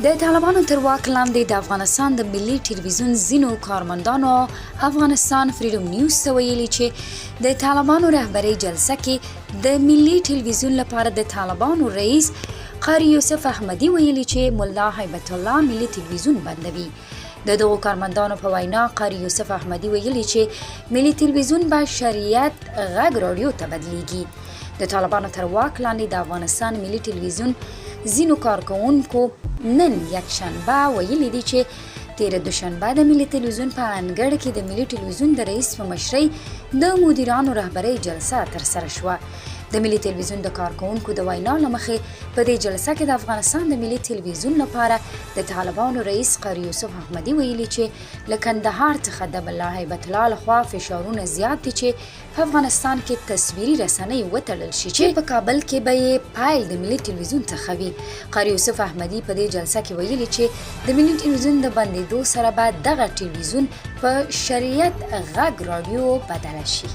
د طالبانو تر واک لاندې د افغانستان د ملي ټلویزیون ځینو کارمندانو افغانستان فریډم نیوز ته ویلي چې د طالبانو رهبرۍ جلسه کې د ملي ټلویزیون لپاره د طالبانو رئیس قاری یوسف احمدي ویلي چې ملا هیبت الله ملي ټلویزیون بندوي. د دغو کارمندانو په وینا قاری یوسف احمدي ویلي چې ملي ټلویزیون به شریعت غږ رادیو ته بدلیږي. د طالبانو تر واک لاندې د افغانستان ملي ټلویزیون ځینو کارکوونکو نن یکشنبه ویلي دي چې تیره دوشنبه د ملي ټلویزیون په انګړ کې د ملي ټلویزیون د رئیس په مشرۍ د مدیرانو رهبرۍ جلسه ترسره شوه. د ملي ټلویزیون د کارکوونکو د وینا له مخې په دې جلسه کې د افغانستان د ملي ټلویزیون لپاره د طالبانو رئیس قاری یوسف احمدي ویلي چې له کندهار څخه د ملا هیبت الله لخوا فشارونه زیات دي چې په افغانستان کې تصویري رسنۍ وتړل شي چې په کابل کې به یې پایل د ملي ټلویزیون څخه وي. قاری یوسف احمدي په دې جلسه کې ویلي چې د ملي ټلویزیون د بندېدو سره به دغه ټلویزیون په شریعت غږ رادیو بدله شي.